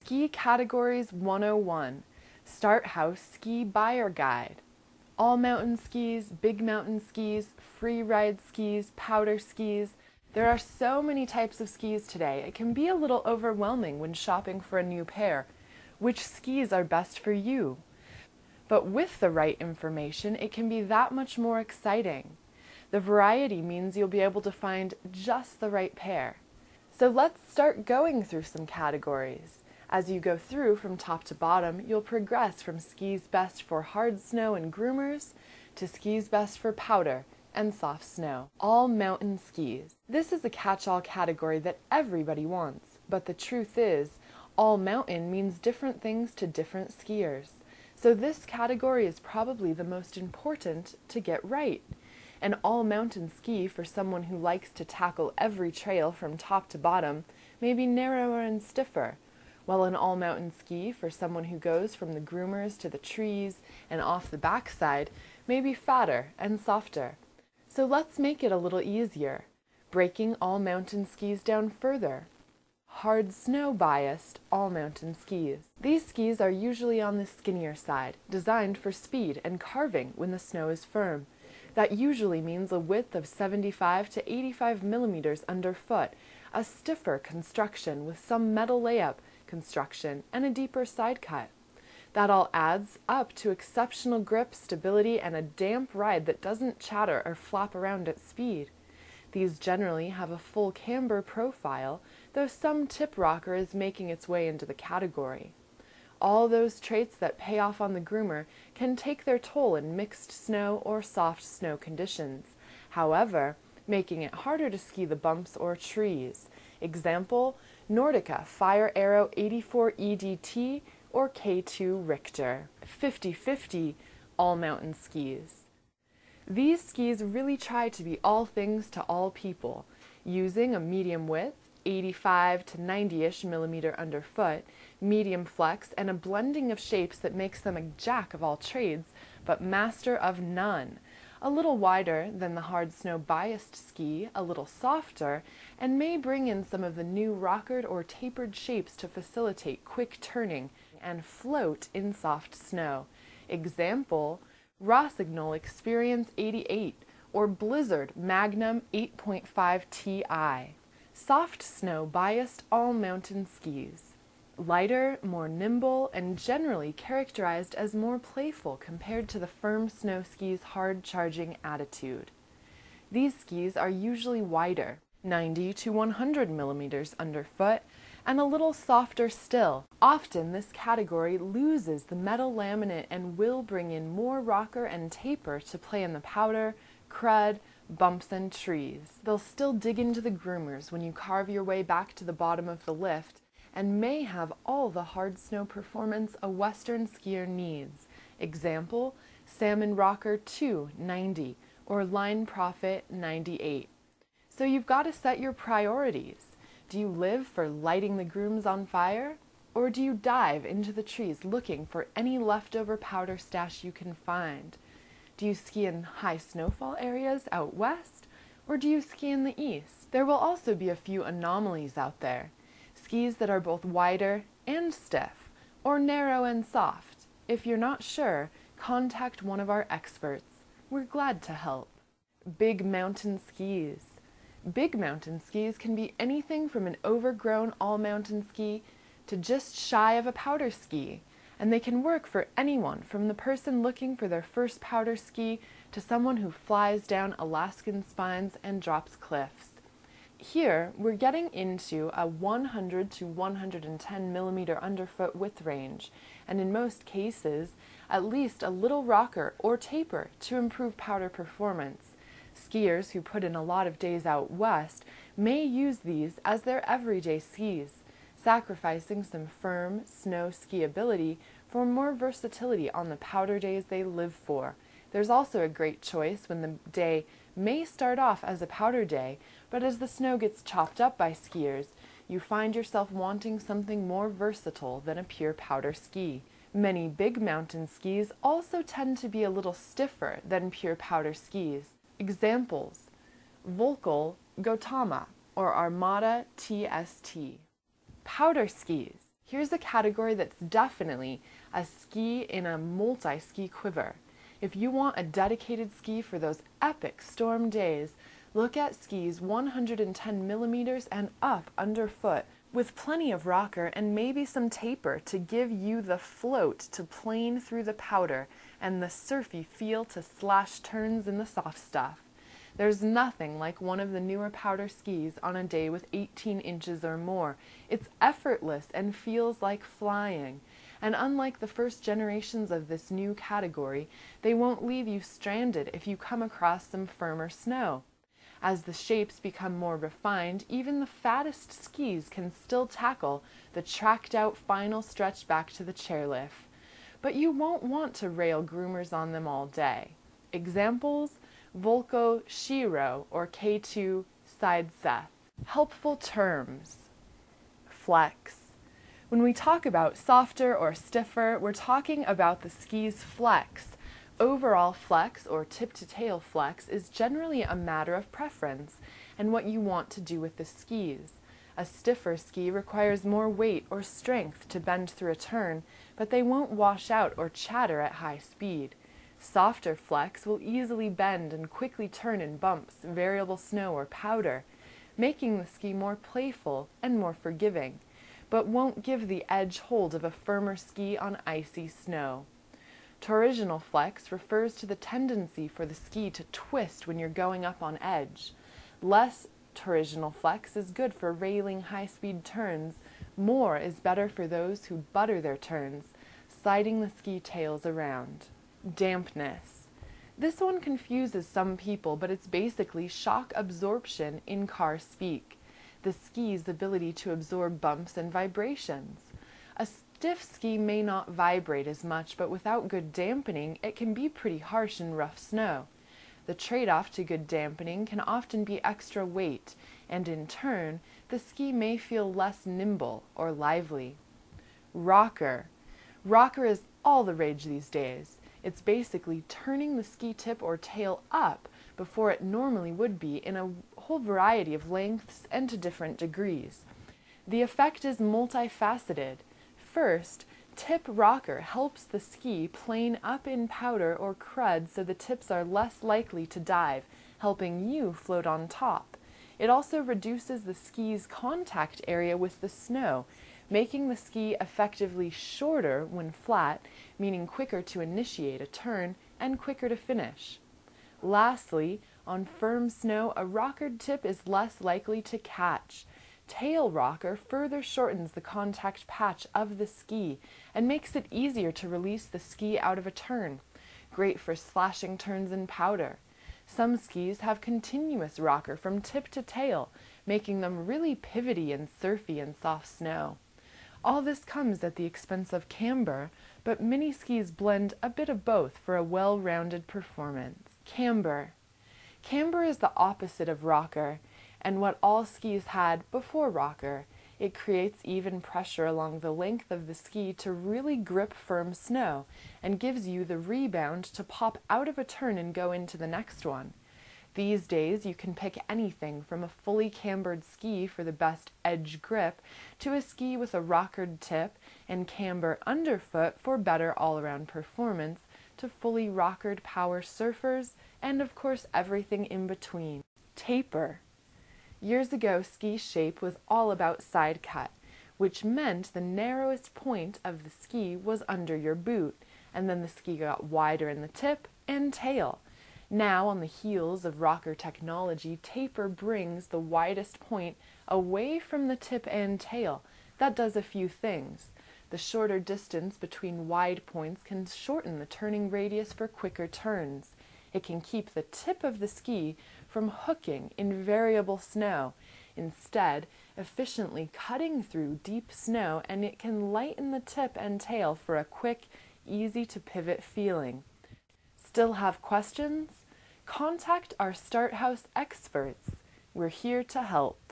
Ski Categories 101, Start House Ski Buyer Guide. All mountain skis, big mountain skis, free ride skis, powder skis. There are so many types of skis today, it can be a little overwhelming when shopping for a new pair. Which skis are best for you? But with the right information, it can be that much more exciting. The variety means you'll be able to find just the right pair. So let's start going through some categories. As you go through from top to bottom, you'll progress from skis best for hard snow and groomers to skis best for powder and soft snow. All mountain skis. This is a catch-all category that everybody wants, but the truth is, all mountain means different things to different skiers. So this category is probably the most important to get right. An all-mountain ski for someone who likes to tackle every trail from top to bottom may be narrower and stiffer, while an all-mountain ski for someone who goes from the groomers to the trees and off the backside may be fatter and softer. So let's make it a little easier, breaking all mountain skis down further. Hard snow biased all mountain skis. These skis are usually on the skinnier side, designed for speed and carving when the snow is firm. That usually means a width of 75 to 85 millimeters underfoot, a stiffer construction with some metal layup construction, and a deeper side cut. That all adds up to exceptional grip, stability, and a damp ride that doesn't chatter or flop around at speed. These generally have a full camber profile, though some tip rocker is making its way into the category. All those traits that pay off on the groomer can take their toll in mixed snow or soft snow conditions, however, making it harder to ski the bumps or trees. Example, Nordica Fire Aero 84 EDT or K2 Richter. 50/50 all mountain skis. These skis really try to be all things to all people, using a medium width, 85 to 90-ish millimeter underfoot, medium flex, and a blending of shapes that makes them a jack of all trades, but master of none. A little wider than the hard snow biased ski, a little softer, and may bring in some of the new rockered or tapered shapes to facilitate quick turning and float in soft snow. Example, Rossignol Experience 88 or Blizzard Magnum 8.5 Ti. Soft snow biased all mountain skis. Lighter, more nimble, and generally characterized as more playful compared to the firm snow ski's hard-charging attitude. These skis are usually wider, 90 to 100 millimeters underfoot, and a little softer still. Often this category loses the metal laminate and will bring in more rocker and taper to play in the powder, crud, bumps, and trees. They'll still dig into the groomers when you carve your way back to the bottom of the lift, and may have all the hard snow performance a Western skier needs. Example, Salmon Rocker 2 90 or Line Prophet 98. So you've got to set your priorities. Do you live for lighting the grooms on fire? Or do you dive into the trees looking for any leftover powder stash you can find? Do you ski in high snowfall areas out west? Or do you ski in the east? There will also be a few anomalies out there. Skis that are both wider and stiff, or narrow and soft. If you're not sure, contact one of our experts. We're glad to help. Big mountain skis. Big mountain skis can be anything from an overgrown all-mountain ski to just shy of a powder ski, and they can work for anyone from the person looking for their first powder ski to someone who flies down Alaskan spines and drops cliffs. Here, we're getting into a 100 to 110 millimeter underfoot width range, and in most cases, at least a little rocker or taper to improve powder performance. Skiers who put in a lot of days out west may use these as their everyday skis, sacrificing some firm snow skiability for more versatility on the powder days they live for. There's also a great choice when the day may start off as a powder day, but as the snow gets chopped up by skiers, you find yourself wanting something more versatile than a pure powder ski. Many big mountain skis also tend to be a little stiffer than pure powder skis. Examples, Volkel Gotama or Armada TST. Powder skis. Here's a category that's definitely a ski in a multi-ski quiver. If you want a dedicated ski for those epic storm days, look at skis 110 millimeters and up underfoot, with plenty of rocker and maybe some taper to give you the float to plane through the powder and the surfy feel to slash turns in the soft stuff. There's nothing like one of the newer powder skis on a day with 18 inches or more. It's effortless and feels like flying. And unlike the first generations of this new category, they won't leave you stranded if you come across some firmer snow. As the shapes become more refined, even the fattest skis can still tackle the tracked-out final stretch back to the chairlift. But you won't want to rail groomers on them all day. Examples: Volko Shiro or K2 Side Seth. Helpful terms: flex. When we talk about softer or stiffer, we're talking about the ski's flex. Overall flex, or tip-to-tail flex, is generally a matter of preference and what you want to do with the skis. A stiffer ski requires more weight or strength to bend through a turn, but they won't wash out or chatter at high speed. Softer flex will easily bend and quickly turn in bumps, variable snow, or powder, making the ski more playful and more forgiving, but won't give the edge hold of a firmer ski on icy snow. Torsional flex refers to the tendency for the ski to twist when you're going up on edge. Less torsional flex is good for railing high-speed turns. More is better for those who butter their turns, sliding the ski tails around. Dampness. This one confuses some people, but it's basically shock absorption in car speak. The ski's ability to absorb bumps and vibrations. A stiff ski may not vibrate as much, but without good dampening, it can be pretty harsh in rough snow. The trade-off to good dampening can often be extra weight, and in turn, the ski may feel less nimble or lively. Rocker. Rocker is all the rage these days. It's basically turning the ski tip or tail up before it normally would be in a whole variety of lengths and to different degrees. The effect is multifaceted. First, tip rocker helps the ski plane up in powder or crud so the tips are less likely to dive, helping you float on top. It also reduces the ski's contact area with the snow, making the ski effectively shorter when flat, meaning quicker to initiate a turn and quicker to finish. Lastly, on firm snow, a rockered tip is less likely to catch. Tail rocker further shortens the contact patch of the ski and makes it easier to release the ski out of a turn. Great for slashing turns in powder. Some skis have continuous rocker from tip to tail, making them really pivoty and surfy in soft snow. All this comes at the expense of camber, but mini skis blend a bit of both for a well-rounded performance. Camber. Camber is the opposite of rocker, and what all skis had before rocker. It creates even pressure along the length of the ski to really grip firm snow, and gives you the rebound to pop out of a turn and go into the next one. These days you can pick anything from a fully cambered ski for the best edge grip to a ski with a rockered tip and camber underfoot for better all-around performance, to fully rockered power surfers, and of course everything in between. Taper. Years ago, ski shape was all about side cut, which meant the narrowest point of the ski was under your boot, and then the ski got wider in the tip and tail. Now, on the heels of rocker technology, taper brings the widest point away from the tip and tail. That does a few things. The shorter distance between wide points can shorten the turning radius for quicker turns. It can keep the tip of the ski from hooking in variable snow, instead efficiently cutting through deep snow, and it can lighten the tip and tail for a quick, easy to pivot feeling. Still have questions? Contact our Start House experts. We're here to help.